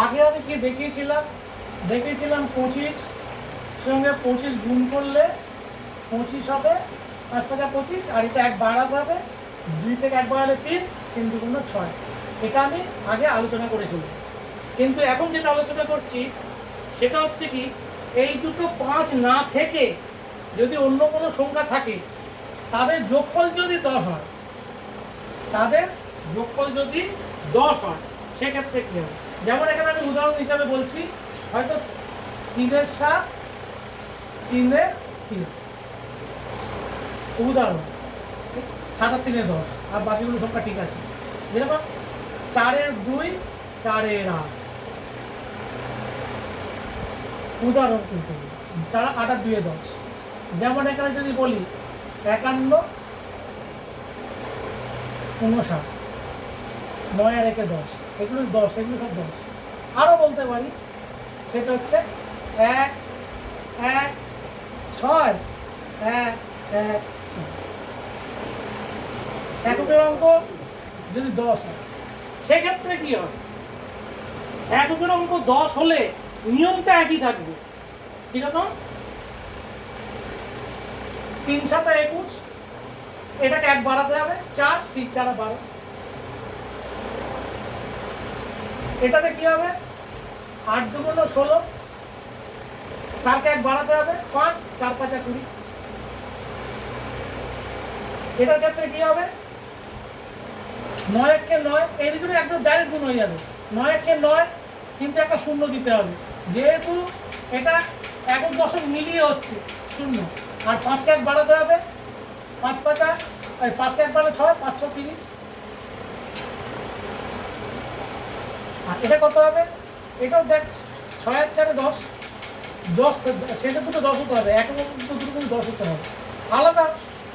আগে আমি কি দেখিয়েছিলাম 25 সঙ্গে 25 গুণ করলে 25 হবে, 5 5 25, আর এটা 1 বাড়াতে হবে, 2 থেকে 1 বাড়ালে 3, 3 2 6। এটা আমি আগে আলোচনা করেছিলাম। কিন্তু এখন যেটা আলোচনা করছি সেটা হচ্ছে কি, এই দুটো 5 না থেকে যদি অন্য কোনো সংখ্যা থাকে, তাদের যোগফল যদি 10 হয়, তাদের যোগফল যদি 10 হয়, সেক্ষেত্রে কী হবে? যেমন এখানে আমি উদাহরণ হিসাবে বলছি, হয়তো 3 7, 3 3, উদাহরণ 7 আর 3 10, আর বাকিগুলো সংখ্যা ঠিক আছে। যেরকম 4 2, 4 8, উদাহরণ কিন্তু 4 8 আর 2 10। যেমন এখানে যদি বলি 51 59, 9 আর 1 10, এগুলো 10, এগুলো সব 10। আরও বলতে পারি, সেটা হচ্ছে 1 1 6 1 1 6। এককের অঙ্ক যদি 10 হয়, সেক্ষেত্রে কী হবে? এককের অঙ্ক 10 হলে নিয়মটা একই থাকবে। কীরকম? 3 7 21, এটাকে 1 বাড়াতে হবে, 4 3 4 12। এটাতে কি হবে? 8 2 16, 4কে 1 বাড়াতে হবে, 5 4 5 20। এটার ক্ষেত্রে কি হবে? 9 1 কে 9, এই দুটো একদম ডাইরেক্ট গুণ হয়ে যাবে। 9 1 কে 9, কিন্তু একটা শূন্য দিতে হবে, যেহেতু এটা একক দশক মিলিয়ে হচ্ছে, শূন্য। আর 5কে 1 বাড়াতে হবে, 5 5 5কে 1 বাড়ালে 6, 5 6 30। আর এটা কত হবে? এটাও দেখ, 6 আর 4 10, 10, সেটা দুটো 10 হতে হবে, এক দুটো কিন্তু 10 হতে হবে, আলাদা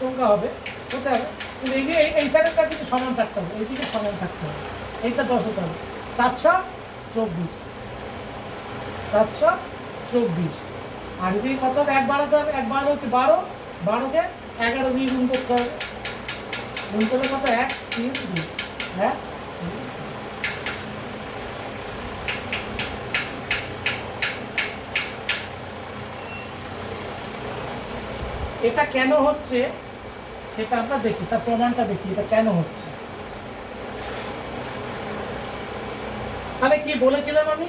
সংখ্যা হবে, হতে হবে। কিন্তু এই সাইডেরটা কিন্তু সমান থাকতে হবে, এইদিকে সমান থাকতে হবে, এইটা 10 হতে হবে। 4 6 24, 4 6 24। আর এদিকে কত হবে? 1 বাড়াতে হবে, 1 বাড়ালে হচ্ছে 12, 12কে 11 দিয়ে গুণ করতে হবে। গুণ করলে কত? 1 3 2, হ্যাঁ। এটা কেন হচ্ছে সেটা আমরা দেখি, তার প্রমাণটা দেখি, এটা কেন হচ্ছে। তাহলে কি বলেছিলাম আমি?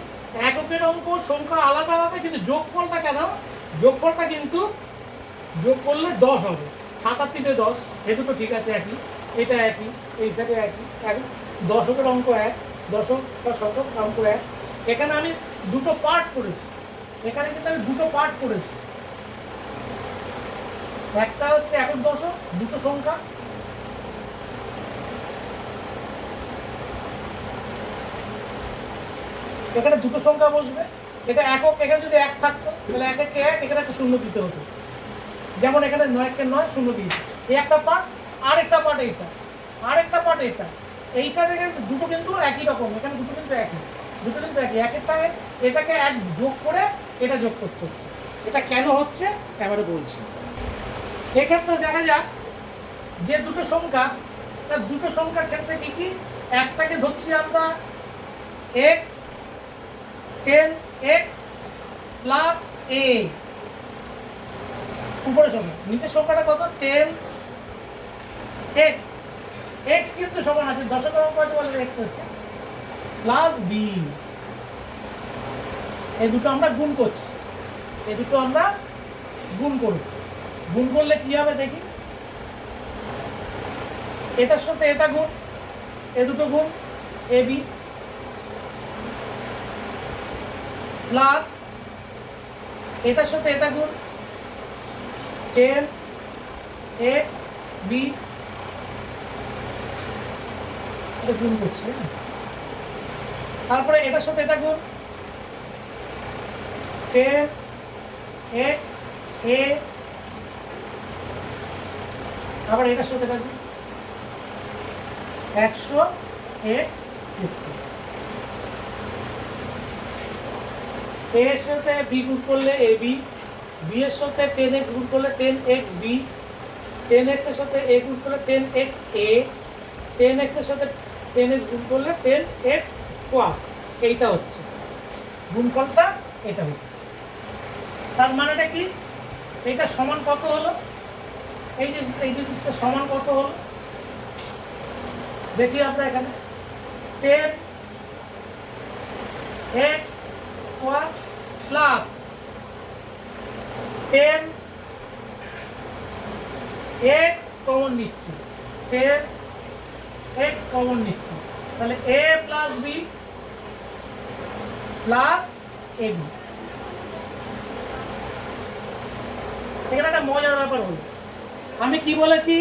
এককের অঙ্ক সংখ্যা আলাদা হবে, কিন্তু যোগফলটা কেন? যোগফলটা কিন্তু যোগ করলে 10 হবে। 7 আর 3 10, এ দুটো ঠিক আছে, একই, এটা একই, এই সাইডে একই, দশকের অঙ্ক 1, দশক বা শতক অঙ্ক 1। এখানে আমি দুটো পার্ট করেছি, এখানে কিন্তু আমি দুটো পার্ট করেছি। একটা হচ্ছে একক দশক, দুটো সংখ্যা, এখানে দুটো সংখ্যা বসবে। এটা একক, এখানে যদি 1 থাকতো তাহলে 1 1 1, এখানে একটা শূন্য দিতে হতো। যেমন এখানে 9 1 9 শূন্য দিয়েছে, এই একটা পার্ট, আর একটা পার্ট এইটা, আর একটা পার্ট এইটা। এইটা থেকে দুটো কিন্তু একই রকম, এখানে দুটো কিন্তু একই, দুটো কিন্তু একই। একেরটায় এটাকে 1 যোগ করে এটা যোগ করতে হচ্ছে। এটা কেন হচ্ছে এবারে বলছি। এক্ষেত্রে দেখা যাক যে দুটো সংখ্যা, তার দুটো সংখ্যার ক্ষেত্রে কি কি? একটাকে ধরছি আমরা x 10x প্লাস a, উপরের সংখ্যা, নিচের সংখ্যাটা কত? 10x, x কিন্তু সমান আছে, দশকের অঙ্ক আছে বলে x হচ্ছে, প্লাস b। এই দুটো আমরা গুণ করছি, এই দুটো আমরা গুণ করব। গুণ করলে কি হবে দেখি? এটার সাথে এটা গুণ, এ দুটো গুণ, এ বি, প্লাস এটার সাথে এটা গুণ, 10x b, এটা গুণ করছি, হ্যাঁ। তারপরে এটার সাথে এটা গুণ, 10x a, আবার এটার সাথে এটা গুণ, 100x স্কয়ার। a এর সাথে b গুণ করলে ab, b এর সাথে 10x গুণ করলে 10x b, 10x এর সাথে a গুণ করলে 10x a, 10x এর সাথে 10x গুণ করলে 10x স্কয়ার। এইটা হচ্ছে গুণফলটা, এটা হচ্ছে। তার মানেটা কি? এইটা সমান কত হলো? এই জিনিসটা সমান কত হলো দেখি আমরা এখানে। 10x square plus 10x common নিচ্ছি, 10x কমন নিচ্ছি, তাহলে a plus b plus ab। এখানে একটা মজার ব্যাপার হলো, আমি কি বলেছি?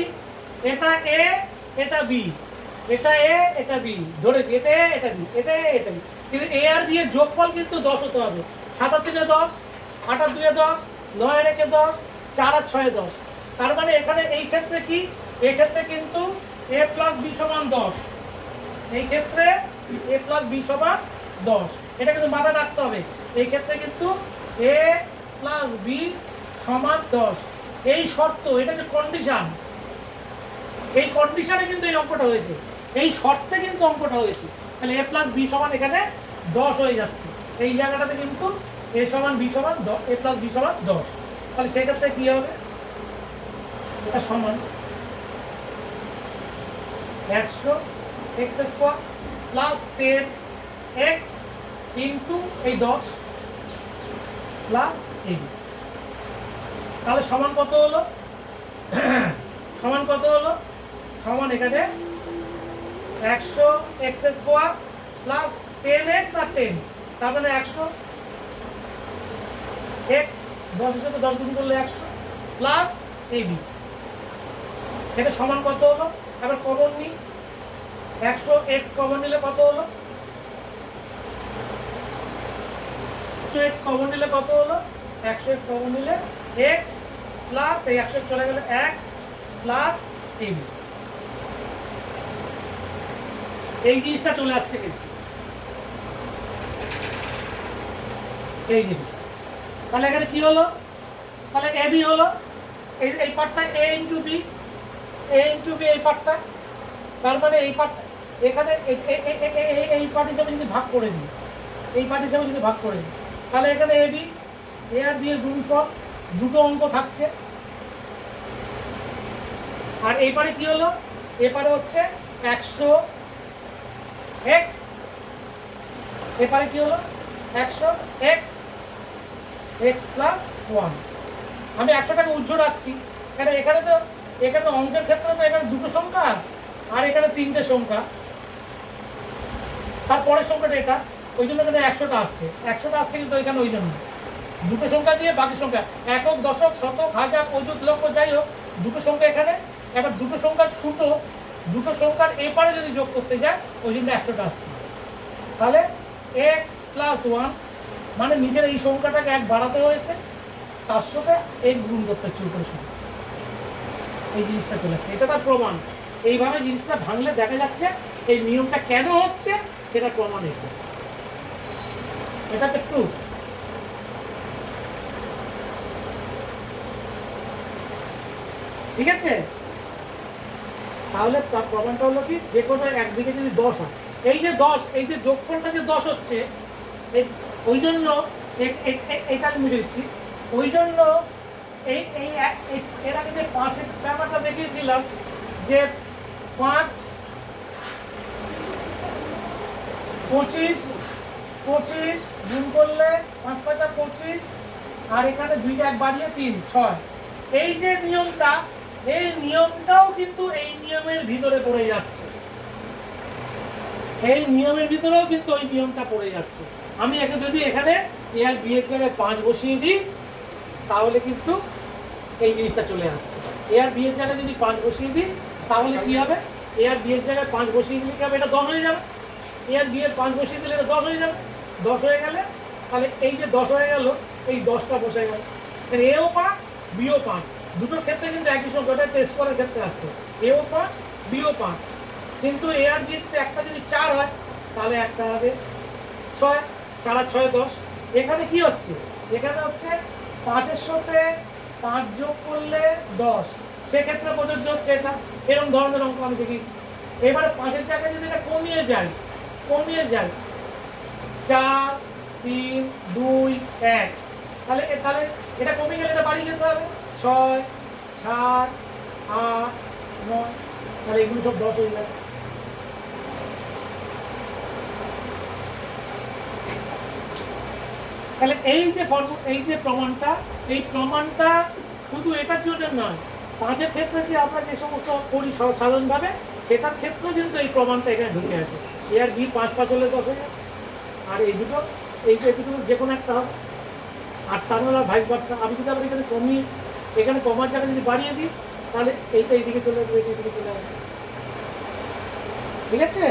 এটা a এটা b, এটা a এটা b ধরেছি, এটা a এটা b, এটা a এটা b, কিন্তু a আর b এর যোগফল কিন্তু 10 হতে হবে। 7 আর 3 10, 8 আর 2 10, 9 আর 1 10, 4 আর 6 10। তার মানে এখানে এই ক্ষেত্রে কি? এই ক্ষেত্রে কিন্তু a প্লাস b সমান 10। এই ক্ষেত্রে a প্লাস b সমান 10, এটা কিন্তু মাথায় রাখতে হবে। এই ক্ষেত্রে কিন্তু a প্লাস b সমান 10, এই শর্ত, এটা যে কন্ডিশন, এই কন্ডিশনে কিন্তু এই অঙ্কটা হয়েছে, এই শর্তে কিন্তু অঙ্কটা হয়েছে। তাহলে a প্লাস b সমান এখানে 10 হয়ে যাচ্ছে। এই জায়গাটাতে কিন্তু a সমান b সমান a প্লাস b সমান 10। তাহলে সেক্ষেত্রে কি হবে? এটা সমান 100x square plus 10x into এই 10 প্লাস ab। তাহলে সমান কত হলো? সমান কত হলো? সমান এখানে 100x স্কোয়ার প্লাস 10x আর 10, তার মানে 100 x, 10 এর সাথে 10 গুণ করলে 100 প্লাস ab। এটা সমান কত হলো? এবার কমন নিই, 100x কমন নিলে কত হলো? 2x কমন নিলে কত হলো? 100x কমন নিলে x প্লাস এই 100 চলে গেলে 1 প্লাস ab। এই জিনিসটা চলে আসছে কিন্তু, এই জিনিসটা। তাহলে এখানে কি হলো? তাহলে ab হলো এই পার্টটা a into b, a into b এই পার্টটা। তার মানে এই পার্ট এখানে এই পার্ট হিসাবে যদি ভাগ করে দিই, এই পার্ট হিসাবে যদি ভাগ করে দিই, তাহলে এখানে ab, a আর b এর গুণফল, দুটো অঙ্ক থাকছে। আর এই পারে কি হলো? এ পারে হচ্ছে 100x, এপারে কি হলো? 100x, x plus 1। আমি 100টাকে উজ্জ্ব রাখছি, কেন এখানে তো, এখানে অঙ্কের ক্ষেত্রে তো এখানে দুটো সংখ্যা আর এখানে তিনটে সংখ্যা, তারপরের সংখ্যাটা এটা, ওই জন্য এখানে 100টা আসছে, 100টা আসছে কিন্তু এখানে ওই জন্য দুটো সংখ্যা দিয়ে বাকি সংখ্যা একক, দশক, শতক, হাজার, অযুত, লক্ষ, যাই হোক দুটো সংখ্যা এখানে। এবার দুটো সংখ্যার ছোট, দুটো সংখ্যার এপারে যদি যোগ করতে যায় ওই জন্য 100টা আসছে। তাহলে x প্লাস 1 মানে নিজের এই সংখ্যাটাকে 1 বাড়াতে হয়েছে, তার সাথে x গুণ করতে হচ্ছে উপরে শুধু, এই জিনিসটা চলে আসছে। এটা তার প্রমাণ। এইভাবে জিনিসটা ভাঙলে দেখা যাচ্ছে এই নিয়মটা কেন হচ্ছে সেটা প্রমাণ। এটা হচ্ছে প্রুফ। ঠিক আছে? তাহলে তার প্রমাণটা হলো কি, যে কোনো একদিকে যদি 10 হয়, এই যে 10, এই যে যোগফলটা যে 10 হচ্ছে, ওই জন্য এটা আমি বুঝে দিচ্ছি, ওই জন্য এর আগে যে 5-এর ব্যাপারটা দেখিয়েছিলাম, যে 5, 25 গুণ করলে 5 5 25, আর এখানে 2 1 বাড়িয়ে 3 6, এই যে নিয়মটা, এই নিয়মটাও কিন্তু এই নিয়মের ভিতরে পড়ে যাচ্ছে, এই নিয়মের ভিতরেও কিন্তু ওই নিয়মটা পড়ে যাচ্ছে। আমি একে যদি এখানে a আর b এর জায়গায় 5 বসিয়ে দিই তাহলে কিন্তু এই জিনিসটা চলে আসছে। a আর b এর জায়গায় যদি 5 বসিয়ে দিই তাহলে কি হবে? a আর b এর জায়গায় 5 বসিয়ে দিলে কি হবে? এটা 10 হয়ে যাবে। a আর b এর 5 বসিয়ে দিলে এটা 10 হয়ে যাবে। 10 হয়ে গেলে তাহলে এই যে 10 হয়ে গেল, এই 10টা বসে গেল, তাহলে a ও 5 b ও 5, দুটোর ক্ষেত্রে কিন্তু একই সংখ্যাটা স্কোয়ারের ক্ষেত্রে আসছে, a ও 5 b ও 5। কিন্তু a আর b তে একটা যদি 4 হয় তাহলে একটা হবে 6, 4 আর 6 10। এখানে কি হচ্ছে? এখানে হচ্ছে 5-এর সাথে 5 যোগ করলে 10, সেক্ষেত্রে প্রযোজ্য হচ্ছে এটা। এরকম ধরনের অঙ্ক আমি দেখি। এবারে 5-এর জায়গায় যদি এটা কমিয়ে যায় 4 3 2 1, তাহলে তাহলে এটা কমে গেলে এটা বাড়িয়ে যেতে হবে 6 7 8 9, তাহলে এগুলো সব 10 হয়ে যাবে। তাহলে এই যে প্রমাণটা, এই প্রমাণটা শুধু এটার জন্য নয়, পাঁচের ক্ষেত্রে যে আমরা যে সমস্ত করি সাধারণভাবে সেটার ক্ষেত্রেও কিন্তু এই প্রমাণটা এখানে ঢুকে আছে। এ আর বি 5 5 হলে 10 হয়ে যাচ্ছে, আর এই দুটো যে কোনো একটা হবে। আর তার মানে ভাইস ভার্সা, আমি যদি আবার এখানে কমিয়ে, এখানে কমার জায়গায় যদি বাড়িয়ে দিই, তাহলে এইটা এইদিকে চলে আসবে, এইদিকে চলে আসবে। ঠিক আছে।